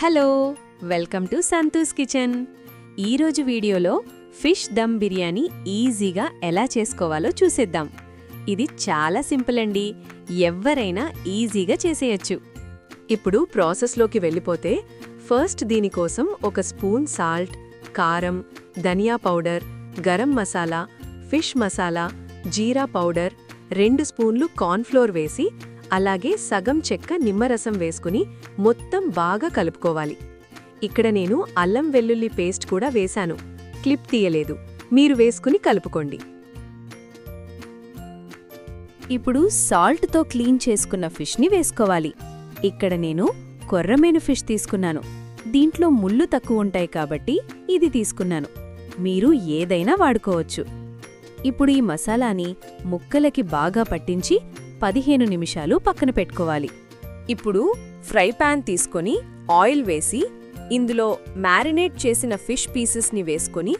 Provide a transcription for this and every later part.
Hello welcome to Santhu's kitchen. ఈరోజు వీడియోలో fish dum biryani ఈజీగా ఎలా చేసుకోవాలో చూసేద్దాం. ఇది చాలా సింపుల్ అండి, ఎవ్వరైనా ఈజీగా చేసేయచ్చు. ఇప్పుడు ప్రాసెస్లోకి వెళ్ళిపోతే ఫస్ట్ దీనికోసం ఒక స్పూన్ సాల్ట్, కారం, ధనియా పౌడర్, గరం మసాలా, ఫిష్ మసాలా, జీరా పౌడర్, 2 స్పూన్లు కార్న్ఫ్లోర్ వేసి అలాగే సగం చెక్క నిమ్మరసం వేసుకుని మొత్తం బాగా కలుపుకోవాలి. ఇక్కడ నేను అల్లం వెల్లుల్లి పేస్ట్ కూడా వేశాను, క్లిప్ తీయలేదు, మీరు వేసుకుని కలుపుకోండి. ఇప్పుడు సాల్ట్తో క్లీన్ చేసుకున్న ఫిష్ని వేసుకోవాలి. ఇక్కడ నేను కొర్రమీను ఫిష్ తీసుకున్నాను. దీంట్లో ముళ్ళు తక్కువ ఉంటాయి కాబట్టి ఇది తీసుకున్నాను. మీరు ఏదైనా వాడుకోవచ్చు. ఇప్పుడు ఈ మసాలాని ముక్కలకి బాగా పట్టించి 15 నిమిషాలు పక్కన పెట్టుకోవాలి. ఇప్పుడు ఫ్రై పాన్ తీసుకొని ఆయిల్ వేసి ఇందులో మ్యారినేట్ చేసిన ఫిష్ పీసెస్ని వేసుకొని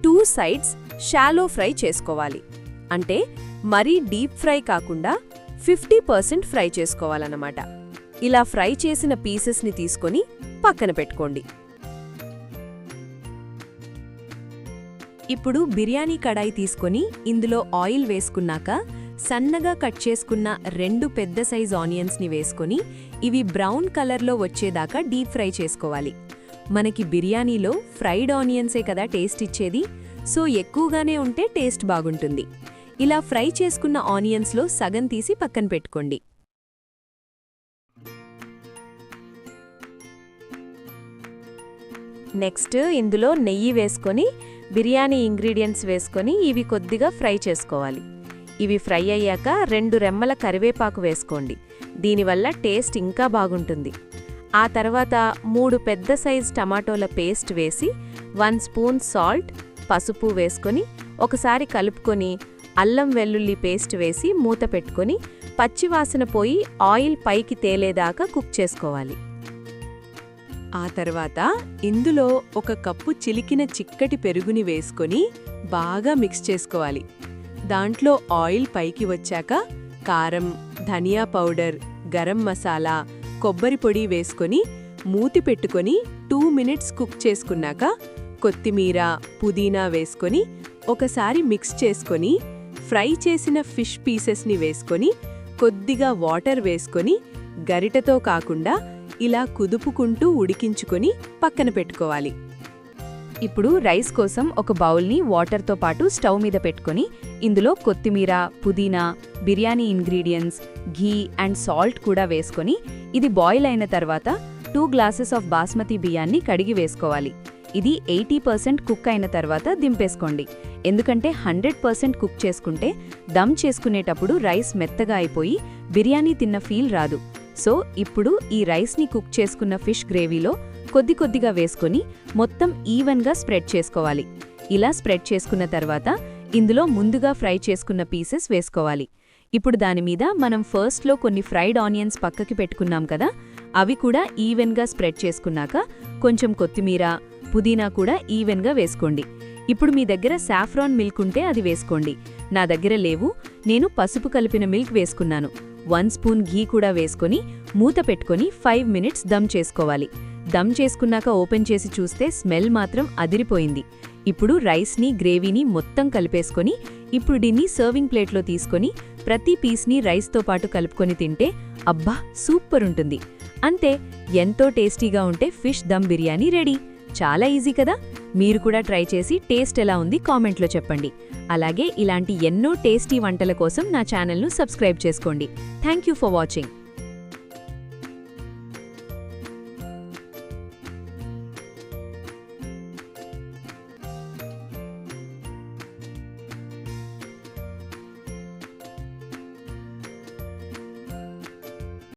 2 సైడ్స్ షాలో ఫ్రై చేసుకోవాలి. అంటే మరీ డీప్ ఫ్రై కాకుండా 50% ఫ్రై చేసుకోవాలన్నమాట. ఇలా ఫ్రై చేసిన పీసెస్ని తీసుకొని పక్కన పెట్టుకోండి. ఇప్పుడు బిర్యానీ కడాయి తీసుకొని ఇందులో ఆయిల్ వేసుకున్నాక సన్నగా కట్ చేసుకున్న 2 పెద్ద సైజ్ ఆనియన్స్ని వేసుకొని ఇవి బ్రౌన్ కలర్లో వచ్చేదాకా డీప్ ఫ్రై చేసుకోవాలి. మనకి బిర్యానీలో ఫ్రైడ్ ఆనియన్సే కదా టేస్ట్ ఇచ్చేది, సో ఎక్కువగానే ఉంటే టేస్ట్ బాగుంటుంది. ఇలా ఫ్రై చేసుకున్న ఆనియన్స్లో సగం తీసి పక్కన పెట్టుకోండి. నెక్స్ట్ ఇందులో నెయ్యి వేసుకొని బిర్యానీ ఇంగ్రీడియంట్స్ వేసుకొని ఇవి కొద్దిగా ఫ్రై చేసుకోవాలి. ఇవి ఫ్రై అయ్యాక 2 రెమ్మల కరివేపాకు వేసుకోండి, దీనివల్ల టేస్ట్ ఇంకా బాగుంటుంది. ఆ తర్వాత 3 పెద్ద సైజ్ టమాటోల పేస్ట్ వేసి 1 స్పూన్ సాల్ట్, పసుపు వేసుకొని ఒకసారి కలుపుకొని అల్లం వెల్లుల్లి పేస్ట్ వేసి మూత పెట్టుకొని పచ్చివాసన పోయి ఆయిల్ పైకి తేలేదాకా కుక్ చేసుకోవాలి. ఆ తర్వాత ఇందులో 1 కప్పు చిలికిన చిక్కటి పెరుగుని వేసుకొని బాగా మిక్స్ చేసుకోవాలి. దాంట్లో ఆయిల్ పైకి వచ్చాక కారం, ధనియా పౌడర్, గరం మసాలా, కొబ్బరి పొడి వేసుకొని మూతి పెట్టుకొని 2 మినిట్స్ కుక్ చేసుకున్నాక కొత్తిమీర, పుదీనా వేసుకొని ఒకసారి మిక్స్ చేసుకొని ఫ్రై చేసిన ఫిష్ పీసెస్ని వేసుకొని కొద్దిగా వాటర్ వేసుకొని గరిటతో కాకుండా ఇలా కుదుపుకుంటూ ఉడికించుకొని పక్కన పెట్టుకోవాలి. ఇప్పుడు రైస్ కోసం ఒక బౌల్ని వాటర్తో పాటు స్టవ్ మీద పెట్టుకొని ఇందులో కొత్తిమీర, పుదీనా, biryani ingredients, ghee and salt కూడా వేసుకొని ఇది బాయిల్ అయిన తర్వాత 2 గ్లాసెస్ ఆఫ్ బాస్మతి బియ్యాన్ని కడిగి వేసుకోవాలి. ఇది 80% కుక్ అయిన తర్వాత దింపేసుకోండి, ఎందుకంటే 100% కుక్ చేసుకుంటే దమ్ చేసుకునేటప్పుడు రైస్ మెత్తగా అయిపోయి బిర్యానీ తిన్న ఫీల్ రాదు. సో ఇప్పుడు ఈ రైస్ని కుక్ చేసుకున్న ఫిష్ గ్రేవీలో కొద్దిగా వేసుకొని మొత్తం ఈవెన్గా స్ప్రెడ్ చేసుకోవాలి. ఇలా స్ప్రెడ్ చేసుకున్న తర్వాత ఇందులో ముందుగా ఫ్రై చేసుకున్న పీసెస్ వేసుకోవాలి. ఇప్పుడు దానిమీద మనం ఫస్ట్లో కొన్ని ఫ్రైడ్ ఆనియన్స్ పక్కకి పెట్టుకున్నాం కదా, అవి కూడా ఈవెన్గా స్ప్రెడ్ చేసుకున్నాక కొంచెం కొత్తిమీర, పుదీనా కూడా ఈవెన్గా వేసుకోండి. ఇప్పుడు మీ దగ్గర సాఫ్రాన్ మిల్క్ ఉంటే అది వేసుకోండి, నా దగ్గర లేవు, నేను పసుపు కలిపిన మిల్క్ వేసుకున్నాను. 1 స్పూన్ ఘీ కూడా వేసుకొని మూత పెట్టుకొని 5 మినిట్స్ దమ్ చేసుకోవాలి. దమ్ చేసుకున్నాక ఓపెన్ చేసి చూస్తే స్మెల్ మాత్రం అదిరిపోయింది. ఇప్పుడు రైస్ని, గ్రేవీని మొత్తం కలిపేసుకొని ఇప్పుడు దీన్ని సర్వింగ్ ప్లేట్లో తీసుకొని ప్రతి పీస్ని రైస్తో పాటు కలుపుకొని తింటే అబ్బా సూపర్ ఉంటుంది. అంతే, ఎంతో టేస్టీగా ఉంటే ఫిష్ దమ్ బిర్యానీ రెడీ. చాలా ఈజీ కదా. మీరు కూడా ట్రై చేసి టేస్ట్ ఎలా ఉంది కామెంట్లో చెప్పండి. అలాగే ఇలాంటి ఎన్నో టేస్టీ వంటల కోసం నా ఛానల్ను సబ్స్క్రైబ్ చేసుకోండి. Thank you for watching.